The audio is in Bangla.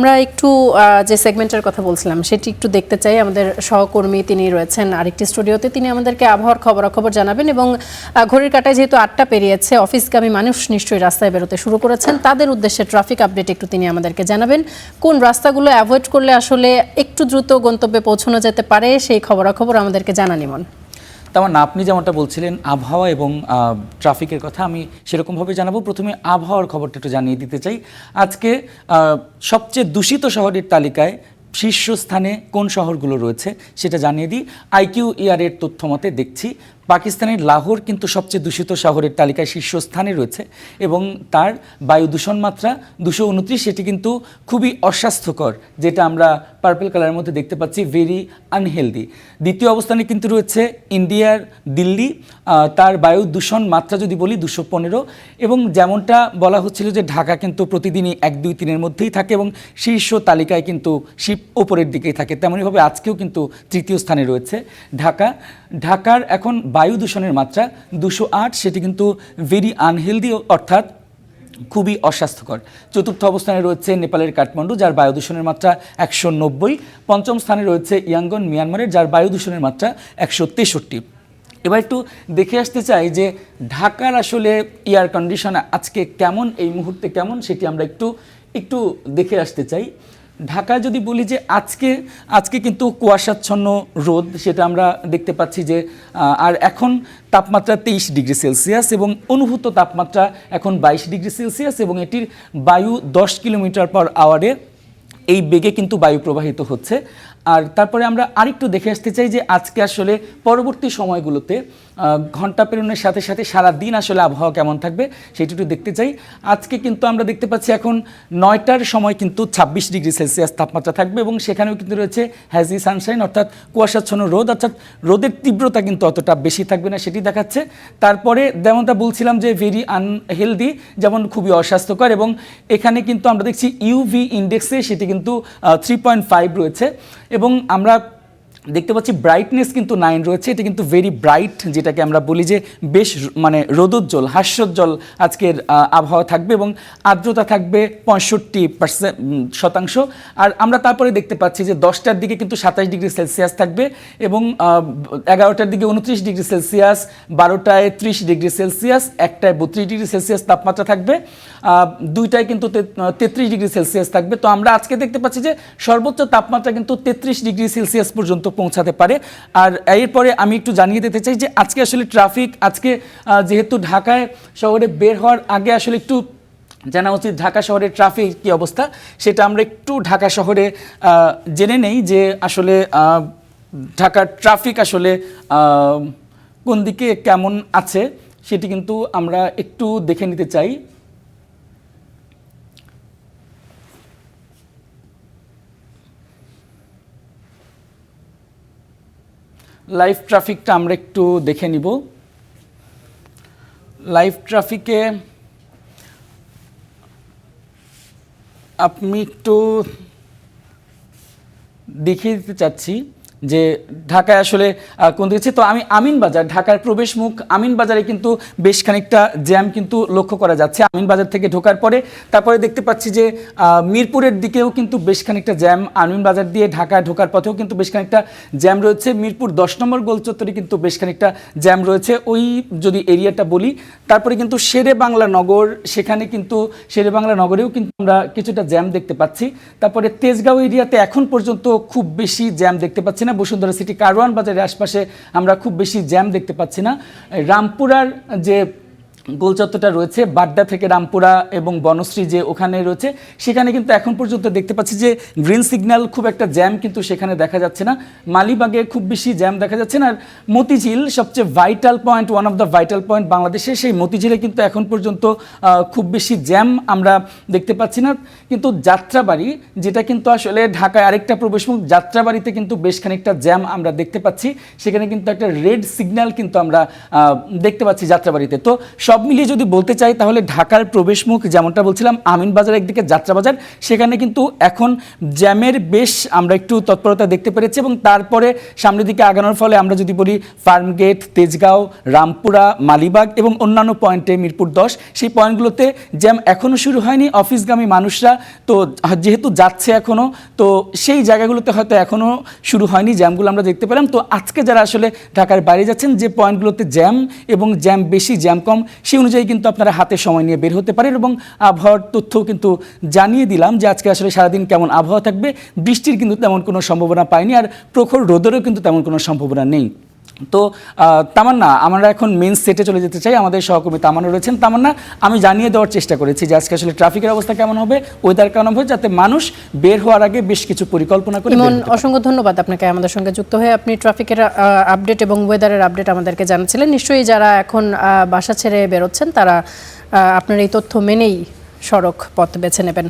আমরা একটু যে সেগমেন্টের কথা বলছিলাম সেটি একটু দেখতে চাই। আমাদের সহকর্মী তিনি রয়েছেন আরেকটি স্টুডিওতে, তিনি আমাদেরকে আবহাওয়ার খবরাখবর জানাবেন এবং ঘড়ির কাঁটায় যেহেতু 8টা পেরিয়েছে, অফিসগামী মানুষ নিশ্চয়ই রাস্তায় বেরোতে শুরু করেছেন, তাদের উদ্দেশ্যে ট্রাফিক আপডেট একটু তিনি আমাদেরকে জানাবেন। কোন রাস্তাগুলো অ্যাভয়েড করলে আসলে একটু দ্রুত গন্তব্যে পৌঁছানো যেতে পারে সেই খবরাখবর আমাদেরকে জানান ইমন। তেমন আপনি যেমনটা বলছিলেন আবহাওয়া এবং ট্রাফিকের কথা, আমি সেরকমভাবে জানাবো। প্রথমে আবহাওয়ার খবরটা একটু জানিয়ে দিতে চাই। আজকে সবচেয়ে দূষিত শহরের তালিকায় শীর্ষস্থানে কোন শহরগুলো রয়েছে সেটা জানিয়ে দিই। IQER এর তথ্য মতে দেখছি পাকিস্তানের লাহোর কিন্তু সবচেয়ে দূষিত শহরের তালিকায় শীর্ষস্থানে রয়েছে এবং তার বায়ু দূষণ মাত্রা 229, সেটি কিন্তু খুবই অস্বাস্থ্যকর, যেটা আমরা পার্পল কালারের মধ্যে দেখতে পাচ্ছি, ভেরি আনহেলদি। দ্বিতীয় অবস্থানে কিন্তু রয়েছে ইন্ডিয়ার দিল্লি, তার বায়ু দূষণ মাত্রা যদি বলি 215, এবং যেমনটা বলা হচ্ছিল যে ঢাকা কিন্তু প্রতিদিনই 1, 2, 3-এর মধ্যেই থাকে এবং শীর্ষ তালিকায় কিন্তু ওপরের দিকেই থাকে, তেমনইভাবে আজকেও কিন্তু তৃতীয় স্থানে রয়েছে ঢাকার এখন বায়ু দূষণের মাত্রা 208, সেটি কিন্তু ভেরি আনহেলদি, অর্থাৎ খুবই অস্বাস্থ্যকর। চতুর্থ অবস্থানে রয়েছে নেপালের কাঠমান্ডু, যার বায়ু দূষণের মাত্রা 190। পঞ্চম স্থানে রয়েছে ইয়াঙ্গন মিয়ানমারের, যার বায়ু দূষণের মাত্রা 163। এবার একটু দেখে আসতে চাই যে ঢাকার আসলে এয়ার কন্ডিশন আজকে কেমন, এই মুহূর্তে কেমন, সেটি আমরা একটু দেখে আসতে চাই। ঢাকা যদি বলি যে আজকে কিন্তু কুয়াশাচ্ছন্ন রোদ, সেটা আমরা দেখতে পাচ্ছি যে আর এখন তাপমাত্রা 23 ডিগ্রি সেলসিয়াস এবং অনুভূত তাপমাত্রা এখন 22 ডিগ্রি সেলসিয়াস এবং এটির বায়ু 10 কিলোমিটার পার আওয়ারে এই বেগে কিন্তু বায়ু প্রবাহিত হচ্ছে। আর তারপরে আমরা আরেকটু দেখে আসতে চাই যে আজকে আসলে পরবর্তী সময়গুলোতে ঘন্টা পেরোনোর সাথে সাথে সারা দিন আসলে আবহাওয়া কেমন থাকবে সেটি একটু দেখতে চাই। আজকে কিন্তু আমরা দেখতে পাচ্ছি এখন 9টার সময় কিন্তু 26 ডিগ্রি সেলসিয়াস তাপমাত্রা থাকবে এবং সেখানেও কিন্তু রয়েছে হ্যাজি সানশাইন, অর্থাৎ কুয়াশাচ্ছন্ন রোদ, অর্থাৎ রোদের তীব্রতা কিন্তু অতটা বেশি থাকবে না সেটি দেখাচ্ছে। তারপরে যেমনটা বলছিলাম যে ভেরি আনহেলদি, যেমন খুবই অস্বাস্থ্যকর, এবং এখানে কিন্তু আমরা দেখছি ইউভি ইন্ডেক্সে সেটি কিন্তু 3.5 রয়েছে এবং আমরা দেখতে পাচ্ছি ব্রাইটনেস কিন্তু 9 রয়েছে। এটা কিন্তু ভেরি ব্রাইট, যেটাকে আমরা বলি যে বেশ মানে রোদোজ্জ্বল হাস্যোজ্জ্বল আজকের আবহাওয়া থাকবে এবং আর্দ্রতা থাকবে 65%। আর আমরা তারপরে দেখতে পাচ্ছি যে 10টার দিকে কিন্তু 27 ডিগ্রি সেলসিয়াস থাকবে এবং 11টার দিকে 29 ডিগ্রি সেলসিয়াস, 12টায় 30 ডিগ্রি সেলসিয়াস, 1টায় 32 ডিগ্রি সেলসিয়াস তাপমাত্রা থাকবে, 2টায় কিন্তু 33 ডিগ্রি সেলসিয়াস থাকবে। তো আমরা আজকে দেখতে পাচ্ছি যে সর্বোচ্চ তাপমাত্রা কিন্তু 33 ডিগ্রি সেলসিয়াস পর্যন্ত পৌঁছাতে পারে। আর এরপরে আমি একটু জানিয়ে দিতে চাই যে আজকে আসলে ট্রাফিক, আজকে যেহেতু ঢাকায় শহরে বের হওয়ার আগে আসলে একটু জানা উচিত ঢাকা শহরের ট্রাফিক কী অবস্থা, সেটা আমরা একটু ঢাকা শহরে জেনে নেই যে আসলে ঢাকার ট্রাফিক আসলে কোন দিকে কেমন আছে সেটি কিন্তু আমরা একটু দেখে নিতে চাই। লাইভ ট্রাফিকটা আমরা একটু দেখে নিব। লাইভ ট্রাফিকে আমি একটু দেখিয়ে দিতে চাচ্ছি যে ঢাকায় আসলে কোন দিকে। তো আমি আমিনবাজার, ঢাকার প্রবেশ মুখ আমিনবাজারে কিন্তু বেশ খানিকটা জ্যাম কিন্তু লক্ষ্য করা যাচ্ছে আমিনবাজার থেকে ঢোকার পরে। তারপরে দেখতে পাচ্ছি যে মিরপুরের দিকেও কিন্তু বেশ খানিকটা জ্যাম, আমিনবাজার দিয়ে ঢাকায় ঢোকার পথেও কিন্তু বেশ খানিকটা জ্যাম রয়েছে। মিরপুর 10 নম্বর গোলচত্বরে কিন্তু বেশ খানিকটা জ্যাম রয়েছে, ওই যদি এরিয়াটা বলি। তারপরে কিন্তু শেরে বাংলা নগর, সেখানে কিন্তু শেরে বাংলা নগরেও কিন্তু আমরা কিছুটা জ্যাম দেখতে পাচ্ছি। তারপরে তেজগাঁও এরিয়াতে এখন পর্যন্ত খুব বেশি জ্যাম দেখতে পাচ্ছি না। বসুন্ধরা সিটি কারওয়ান বাজারের আশপাশে আমরা খুব বেশি জ্যাম দেখতে পাচ্ছি না। রামপুরার যে গোলচত্বরটা রয়েছে, বাড্ডা থেকে রামপুরা এবং বনশ্রী যে ওখানে রয়েছে, সেখানে কিন্তু এখন পর্যন্ত দেখতে পাচ্ছি যে গ্রিন সিগন্যাল, খুব একটা জ্যাম কিন্তু সেখানে দেখা যাচ্ছে না। মালিবাগে খুব বেশি জ্যাম দেখা যাচ্ছে না। আর মতিঝিল সবচেয়ে vital point, one of the vital point বাংলাদেশে, সেই মতিঝিলে কিন্তু এখন পর্যন্ত খুব বেশি জ্যাম আমরা দেখতে পাচ্ছি না। কিন্তু যাত্রাবাড়ি, যেটা কিন্তু আসলে ঢাকায় আরেকটা প্রবেশমুখ, যাত্রাবাড়িতে কিন্তু বেশ খানিকটা জ্যাম আমরা দেখতে পাচ্ছি। সেখানে কিন্তু একটা রেড সিগন্যাল কিন্তু আমরা দেখতে পাচ্ছি যাত্রাবাড়িতে। তো সব মিলিয়ে যদি বলতে চাই তাহলে ঢাকার প্রবেশমুখ যেমনটা বলছিলাম আমিনবাজার একদিকে যাত্রাবাজার, সেখানে কিন্তু এখন জ্যামের বেশ আমরা একটু তৎপরতা দেখতে পেরেছি এবং তারপরে সামনের দিকে আগানোর ফলে আমরা যদি বলি ফার্মগেট, তেজগাঁও, রামপুরা, মালিবাগ এবং অন্যান্য পয়েন্টে মিরপুর 10 সেই পয়েন্টগুলোতে জ্যাম এখনও শুরু হয়নি। অফিসগামী মানুষরা তো যেহেতু যাচ্ছে এখনও, তো সেই জায়গাগুলোতে হয়তো এখনও শুরু হয়নি, জ্যামগুলো আমরা দেখতে পেলাম। তো আজকে যারা আসলে ঢাকার বাইরে যাচ্ছেন, যে পয়েন্টগুলোতে জ্যাম এবং জ্যাম বেশি জ্যাম কম সেই অনুযায়ী কিন্তু আপনারা হাতে সময় নিয়ে বের হতে পারেন। এবং আবহাওয়ার তথ্যও কিন্তু জানিয়ে দিলাম যে আজকে আসলে সারাদিন কেমন আবহাওয়া থাকবে। বৃষ্টির কিন্তু তেমন কোনো সম্ভাবনা পাইনি, আর প্রখর রোদেরও কিন্তু তেমন কোনো সম্ভাবনা নেই। তো তামান্না, আমরা এখন মেন সেটে চলে যেতে চাই। আমাদের সহকর্মী তামান্না রয়েছেন। তামান্না, আমি জানিয়ে দেওয়ার চেষ্টা করেছি যে আজকে আসলে ট্রাফিকের অবস্থা কেমন হবে, ওয়েদার কেমন হবে, যাতে মানুষ বের হওয়ার আগে বেশ কিছু পরিকল্পনা করে ইমন, অসংখ্য ধন্যবাদ আপনাকে আমাদের সঙ্গে যুক্ত হয়ে আপনি ট্রাফিকের আপডেট এবং ওয়েদারের আপডেট আমাদেরকে জানাচ্ছিলেন। নিশ্চয়ই যারা এখন বাসা ছেড়ে বেরোচ্ছেন তারা আপনার এই তথ্য মেনেই সড়ক পথ বেছে নেবেন।